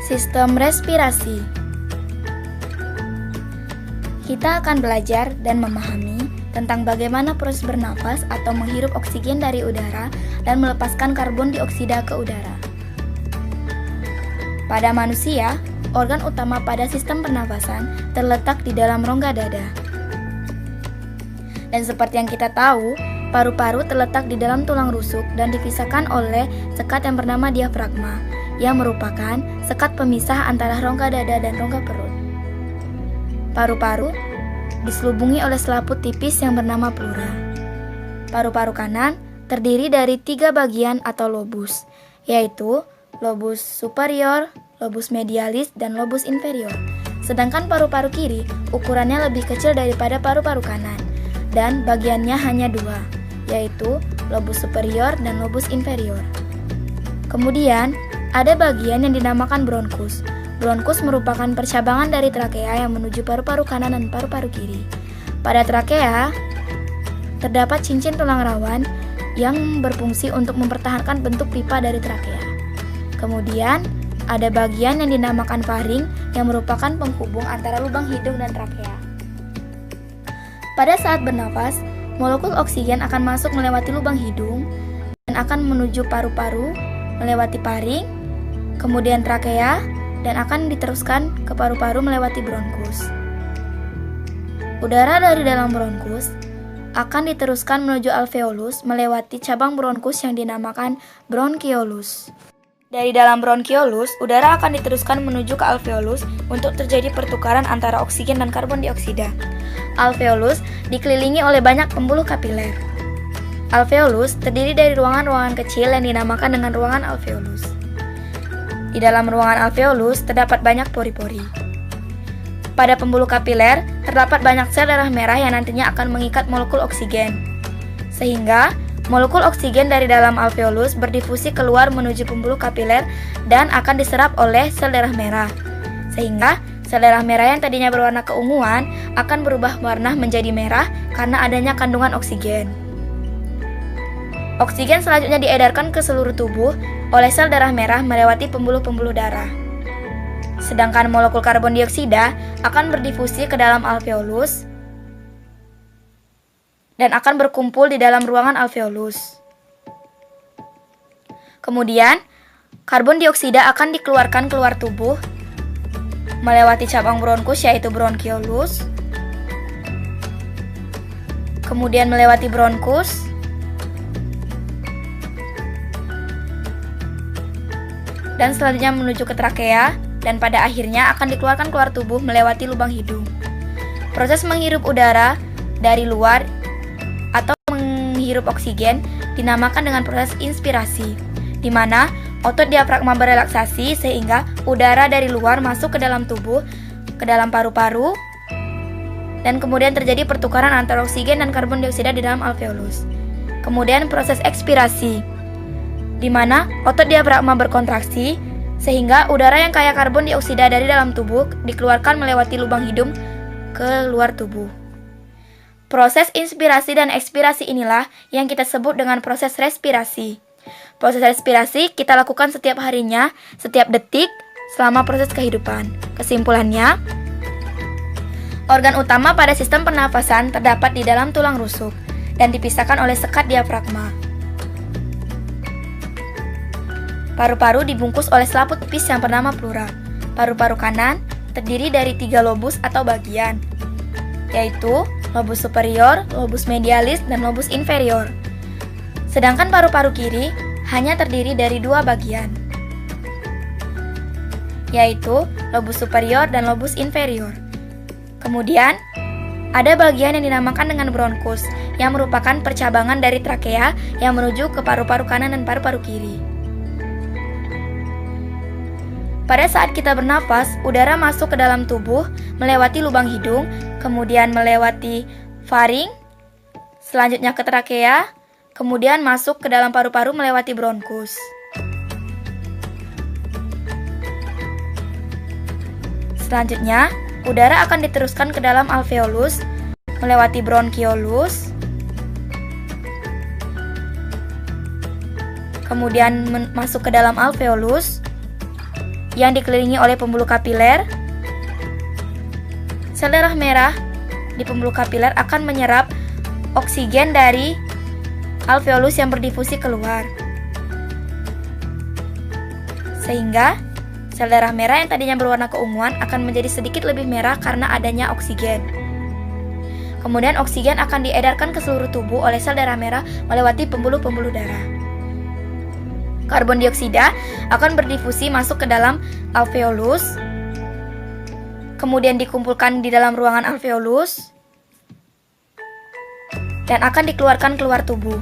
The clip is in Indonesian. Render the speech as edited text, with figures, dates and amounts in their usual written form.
Sistem respirasi. Kita akan belajar dan memahami tentang bagaimana proses bernafas atau menghirup oksigen dari udara dan melepaskan karbon dioksida ke udara. Pada manusia, organ utama pada sistem pernafasan terletak di dalam rongga dada. Dan seperti yang kita tahu, paru-paru terletak di dalam tulang rusuk dan dipisahkan oleh sekat yang bernama diafragma, yang merupakan sekat pemisah antara rongga dada dan rongga perut. Paru-paru diselubungi oleh selaput tipis yang bernama pleura. Paru-paru kanan terdiri dari 3 bagian atau lobus, yaitu lobus superior, lobus medialis, dan lobus inferior. Sedangkan paru-paru kiri ukurannya lebih kecil daripada paru-paru kanan, dan bagiannya hanya 2, yaitu lobus superior dan lobus inferior. Kemudian, ada bagian yang dinamakan bronkus. Bronkus merupakan percabangan dari trakea yang menuju paru-paru kanan dan paru-paru kiri. Pada trakea, terdapat cincin tulang rawan yang berfungsi untuk mempertahankan bentuk pipa dari trakea. Kemudian, ada bagian yang dinamakan faring yang merupakan penghubung antara lubang hidung dan trakea. Pada saat bernafas, molekul oksigen akan masuk melewati lubang hidung dan akan menuju paru-paru, melewati faring, kemudian trakea, dan akan diteruskan ke paru-paru melewati bronkus. Udara dari dalam bronkus akan diteruskan menuju alveolus melewati cabang bronkus yang dinamakan bronkiolus. Dari dalam bronkiolus, udara akan diteruskan menuju ke alveolus untuk terjadi pertukaran antara oksigen dan karbon dioksida. Alveolus dikelilingi oleh banyak pembuluh kapiler. Alveolus terdiri dari ruangan-ruangan kecil yang dinamakan dengan ruangan alveolus. Di dalam ruangan alveolus terdapat banyak pori-pori. Pada pembuluh kapiler terdapat banyak sel darah merah yang nantinya akan mengikat molekul oksigen. Sehingga molekul oksigen dari dalam alveolus berdifusi keluar menuju pembuluh kapiler dan akan diserap oleh sel darah merah. Sehingga sel darah merah yang tadinya berwarna keunguan akan berubah warna menjadi merah karena adanya kandungan oksigen. Oksigen selanjutnya diedarkan ke seluruh tubuh oleh sel darah merah melewati pembuluh-pembuluh darah. Sedangkan molekul karbon dioksida akan berdifusi ke dalam alveolus dan akan berkumpul di dalam ruangan alveolus. Kemudian, karbon dioksida akan dikeluarkan keluar tubuh melewati cabang bronkus yaitu bronkiolus, kemudian melewati bronkus, dan selanjutnya menuju ke trakea, dan pada akhirnya akan dikeluarkan keluar tubuh melewati lubang hidung. Proses menghirup udara dari luar atau menghirup oksigen dinamakan dengan proses inspirasi, di mana otot diafragma berelaksasi sehingga udara dari luar masuk ke dalam tubuh, ke dalam paru-paru, dan kemudian terjadi pertukaran antara oksigen dan karbon dioksida di dalam alveolus. Kemudian proses ekspirasi, di mana otot diafragma berkontraksi sehingga udara yang kaya karbon dioksida dari dalam tubuh dikeluarkan melewati lubang hidung ke luar tubuh. Proses inspirasi dan ekspirasi inilah yang kita sebut dengan proses respirasi. Proses respirasi kita lakukan setiap harinya, setiap detik, selama proses kehidupan. Kesimpulannya, organ utama pada sistem pernafasan terdapat di dalam tulang rusuk dan dipisahkan oleh sekat diafragma. Paru-paru dibungkus oleh selaput tipis yang bernama pleura. Paru-paru kanan terdiri dari 3 lobus atau bagian, yaitu lobus superior, lobus medialis, dan lobus inferior. Sedangkan paru-paru kiri hanya terdiri dari 2 bagian, yaitu lobus superior dan lobus inferior. Kemudian, ada bagian yang dinamakan dengan bronkus, yang merupakan percabangan dari trakea yang menuju ke paru-paru kanan dan paru-paru kiri. Pada saat kita bernafas, udara masuk ke dalam tubuh melewati lubang hidung, kemudian melewati faring, selanjutnya ke trakea, kemudian masuk ke dalam paru-paru melewati bronkus. Selanjutnya, udara akan diteruskan ke dalam alveolus melewati bronkiolus, kemudian masuk ke dalam alveolus, yang dikelilingi oleh pembuluh kapiler. Sel darah merah di pembuluh kapiler akan menyerap oksigen dari alveolus yang berdifusi keluar. Sehingga sel darah merah yang tadinya berwarna keunguan akan menjadi sedikit lebih merah karena adanya oksigen. Kemudian oksigen akan diedarkan ke seluruh tubuh oleh sel darah merah melewati pembuluh-pembuluh darah. Karbon dioksida akan berdifusi masuk ke dalam alveolus, kemudian dikumpulkan di dalam ruangan alveolus, dan akan dikeluarkan keluar tubuh.